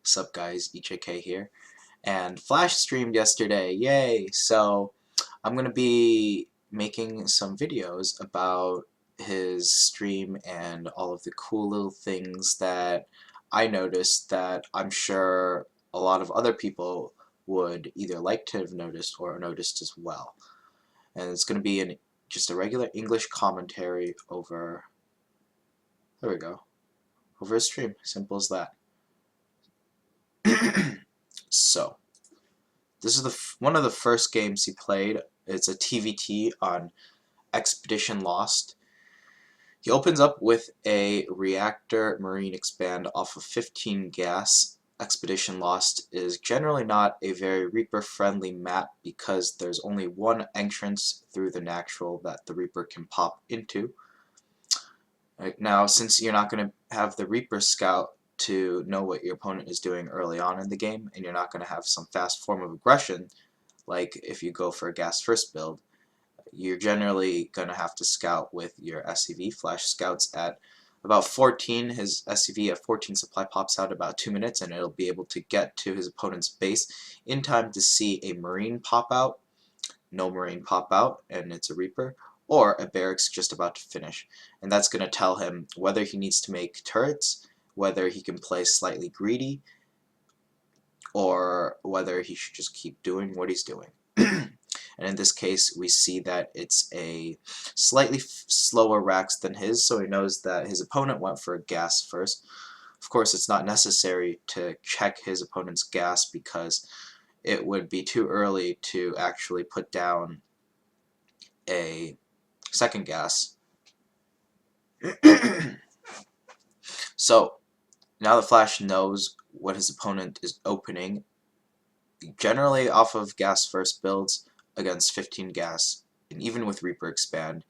What's up guys, EJK here, and Flash streamed yesterday, yay! So I'm gonna be making some videos about his stream and all of the cool little things that I noticed that I'm sure a lot of other people would either like to have noticed or noticed as well. And it's gonna be just a regular English commentary over, there we go, over a stream, simple as that. So, this is one of the first games he played. It's a TVT on Expedition Lost. He opens up with a reactor marine expand off of 15 gas. Expedition Lost is generally not a very Reaper friendly map because there's only one entrance through the natural that the Reaper can pop into. Right, now, since you're not going to have the Reaper scout to know what your opponent is doing early on in the game, and you're not going to have some fast form of aggression, like if you go for a gas first build, you're generally going to have to scout with your SCV. Flash scouts at about 14. His SCV at 14 supply pops out about 2 minutes, and it'll be able to get to his opponent's base in time to see a Marine pop out, no Marine pop out, and it's a Reaper, or a barracks just about to finish. And that's going to tell him whether he needs to make turrets, whether he can play slightly greedy, or whether he should just keep doing what he's doing. And in this case, we see that it's a slightly slower racks than his, so he knows that his opponent went for a gas first. Of course, it's not necessary to check his opponent's gas because it would be too early to actually put down a second gas. So, now the Flash knows what his opponent is opening, generally off of gas first builds against 15 gas, and even with Reaper expand,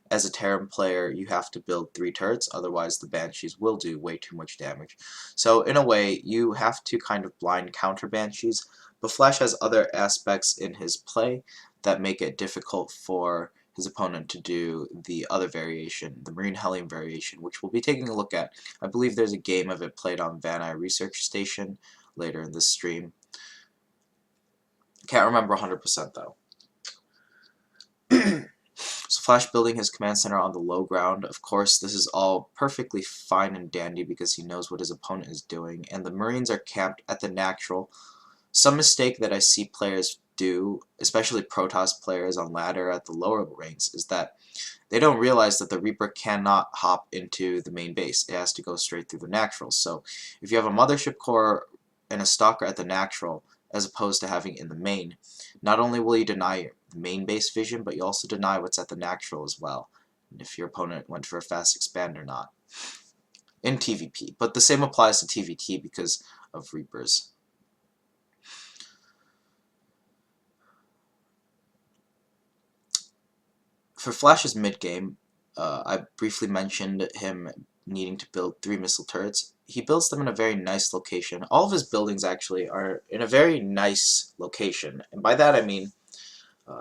as a Terran player you have to build 3 turrets, otherwise the Banshees will do way too much damage. So in a way you have to kind of blind counter Banshees, but Flash has other aspects in his play that make it difficult for his opponent to do the other variation, the Marine Hellion variation, which we'll be taking a look at. I believe there's a game of it played on Van Eye Research Station later in this stream. Can't remember 100% though. So Flash building his command center on the low ground. Of course, this is all perfectly fine and dandy because he knows what his opponent is doing, and the Marines are camped at the natural. Some mistake that I see players do, especially Protoss players on ladder at the lower ranks, is that they don't realize that the Reaper cannot hop into the main base. It has to go straight through the natural. So if you have a Mothership Core and a Stalker at the natural, as opposed to having it in the main, not only will you deny the main base vision, but you also deny what's at the natural as well, and if your opponent went for a fast expand or not in TvP. But the same applies to TvT because of Reapers. For Flash's mid-game, I briefly mentioned him needing to build 3 missile turrets. He builds them in a very nice location. All of his buildings actually are in a very nice location, and by that I mean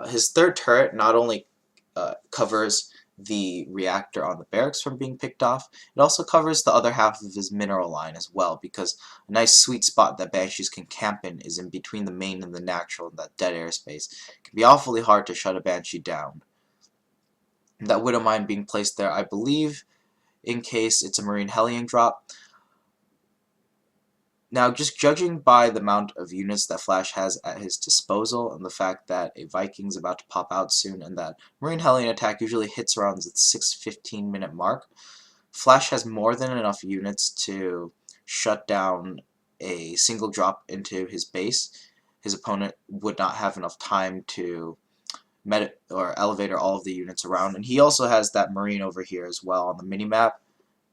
his 3rd turret not only covers the reactor on the barracks from being picked off, it also covers the other half of his mineral line as well, because a nice sweet spot that Banshees can camp in is in between the main and the natural in that dead airspace. It can be awfully hard to shut a Banshee down. That Widow Mine being placed there, I believe, in case it's a Marine Hellion drop. Now, just judging by the amount of units that Flash has at his disposal, and the fact that a Viking's about to pop out soon, and that Marine Hellion attack usually hits around the 6-15 minute mark, Flash has more than enough units to shut down a single drop into his base. His opponent would not have enough time to elevator all of the units around, and he also has that Marine over here as well on the minimap,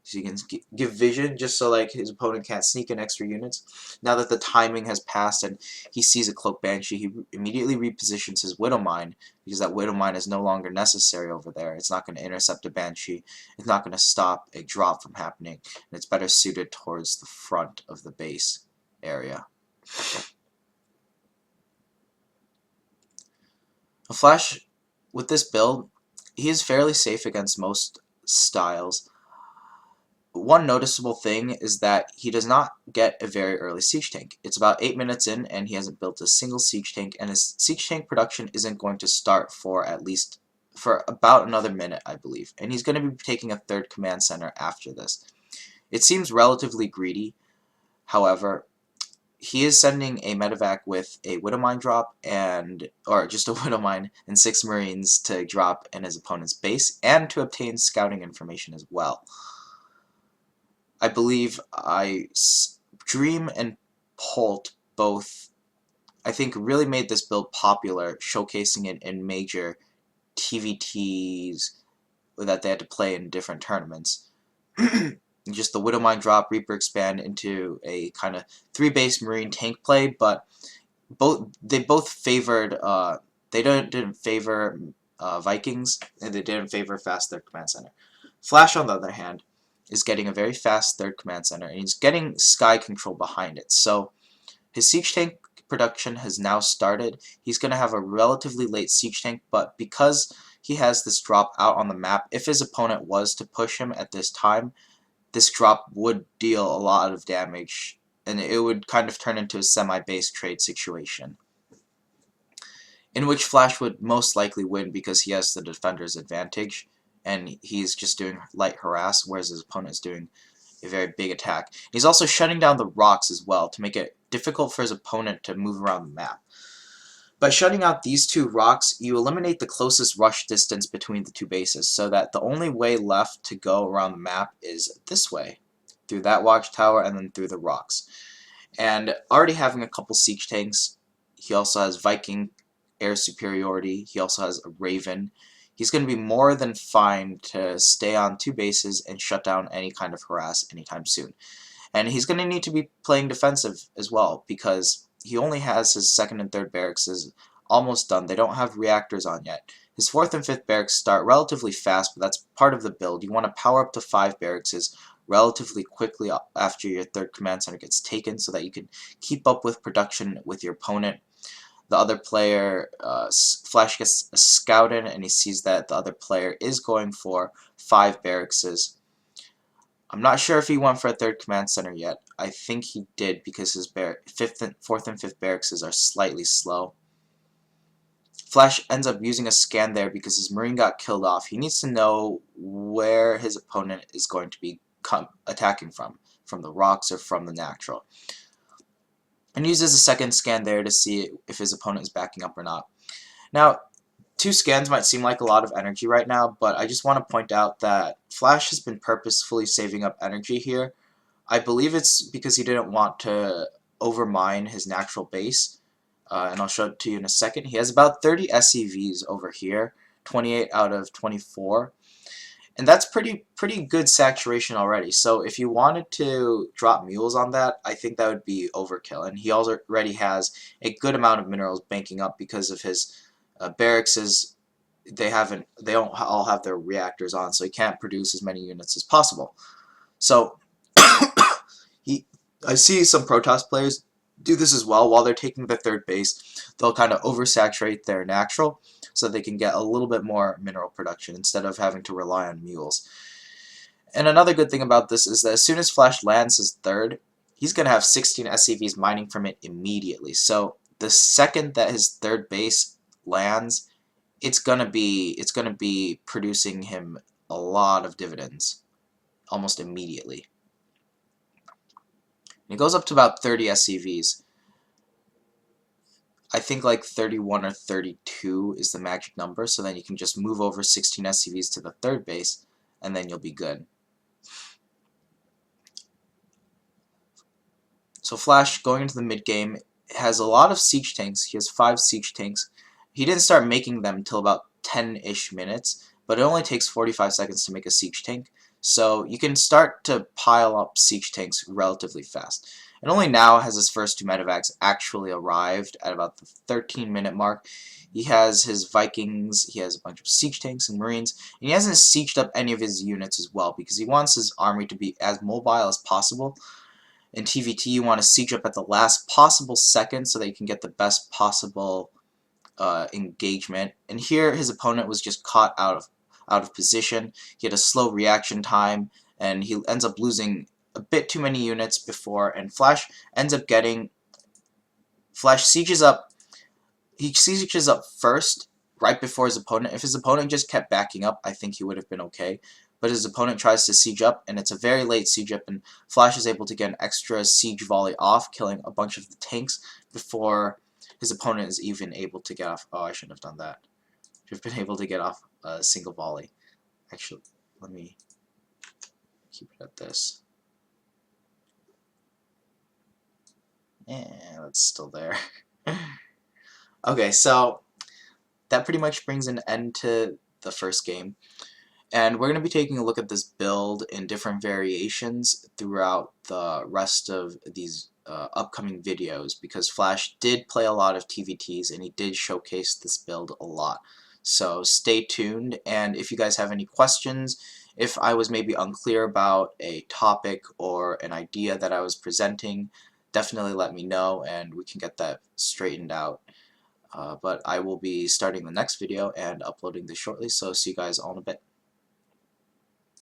so you can give vision just so like his opponent can't sneak in extra units. Now that the timing has passed and he sees a Cloak Banshee, he immediately repositions his Widow Mine, because that Widow Mine is no longer necessary over there. It's not going to intercept a Banshee, it's not going to stop a drop from happening, and it's better suited towards the front of the base area. Flash, with this build, he is fairly safe against most styles. one noticeable thing is that he does not get a very early siege tank. It's about 8 minutes in and he hasn't built a single siege tank, and his siege tank production isn't going to start for about another minute, I believe. And he's going to be taking a third command center after this. It seems relatively greedy. However, he is sending a medevac with a Widow Mine drop or just a Widow Mine and 6 Marines to drop in his opponent's base and to obtain scouting information as well. I believe Dream and Polt both, I think, really made this build popular, showcasing it in major TVTs that they had to play in different tournaments. Just the Widow Mine drop, Reaper expand into a kind of 3-base Marine tank play, but they both favored, they didn't favor Vikings, and they didn't favor fast third command center. Flash, on the other hand, is getting a very fast third command center, and he's getting sky control behind it. So his siege tank production has now started. He's going to have a relatively late siege tank, but because he has this drop out on the map, if his opponent was to push him at this time, this drop would deal a lot of damage, and it would kind of turn into a semi-base trade situation, in which Flash would most likely win because he has the defender's advantage, and he's just doing light harass, whereas his opponent is doing a very big attack. He's also shutting down the rocks as well to make it difficult for his opponent to move around the map. By shutting out these 2 rocks, you eliminate the closest rush distance between the 2 bases, so that the only way left to go around the map is this way, through that watchtower and then through the rocks. And already having a couple siege tanks, he also has Viking air superiority, he also has a Raven. He's going to be more than fine to stay on 2 bases and shut down any kind of harass anytime soon. And he's going to need to be playing defensive as well, because he only has his 2nd and 3rd barracks is almost done. They don't have reactors on yet. His 4th and 5th barracks start relatively fast, but that's part of the build. You want to power up to 5 barracks relatively quickly after your 3rd command center gets taken, so that you can keep up with production with your opponent. The other player, Flash gets a scout in, and he sees that the other player is going for 5 barracks. I'm not sure if he went for a 3rd command center yet. I think he did, because his 4th and 5th barracks are slightly slow. Flash ends up using a scan there because his Marine got killed off. He needs to know where his opponent is going to be attacking from the rocks or from the natural. And uses a 2nd scan there to see if his opponent is backing up or not. Now, 2 scans might seem like a lot of energy right now, but I just want to point out that Flash has been purposefully saving up energy here. I believe it's because he didn't want to overmine his natural base, and I'll show it to you in a second. He has about 30 SCVs over here, 28 out of 24. And that's pretty good saturation already. So if you wanted to drop mules on that, I think that would be overkill. And he already has a good amount of minerals banking up because of his barracks. They don't all have their reactors on, so he can't produce as many units as possible. So I see some Protoss players do this as well. While they're taking the 3rd base, they'll kind of oversaturate their natural so they can get a little bit more mineral production instead of having to rely on mules. And another good thing about this is that as soon as Flash lands his 3rd, he's going to have 16 SCVs mining from it immediately. So the second that his 3rd base lands, it's gonna be producing him a lot of dividends almost immediately. And it goes up to about 30 SCVs. I think like 31 or 32 is the magic number, so then you can just move over 16 SCVs to the 3rd base, and then you'll be good. So Flash, going into the mid-game, has a lot of siege tanks. He has 5 siege tanks. He didn't start making them until about 10-ish minutes, but it only takes 45 seconds to make a siege tank. So you can start to pile up siege tanks relatively fast. And only now has his first 2 medevacs actually arrived at about the 13-minute mark. He has his Vikings, he has a bunch of siege tanks and Marines, and he hasn't sieged up any of his units as well because he wants his army to be as mobile as possible. In TVT, you want to siege up at the last possible second so that you can get the best possible engagement. And here his opponent was just caught out of position. He had a slow reaction time, and he ends up losing a bit too many units before, and Flash ends up getting, Flash sieges up, he sieges up first, right before his opponent. If his opponent just kept backing up, I think he would have been okay. But his opponent tries to siege up, and it's a very late siege up, and Flash is able to get an extra siege volley off, killing a bunch of the tanks before his opponent is even able to get off. Oh, I shouldn't have done that. Should have been able to get off a single volley. Actually, let me keep it at this. And it's still there. Okay, so that pretty much brings an end to the first game. And we're going to be taking a look at this build in different variations throughout the rest of these upcoming videos, because Flash did play a lot of TVTs and he did showcase this build a lot. So stay tuned, and if you guys have any questions, if I was maybe unclear about a topic or an idea that I was presenting, definitely let me know and we can get that straightened out. But I will be starting the next video and uploading this shortly, so see you guys all in a bit.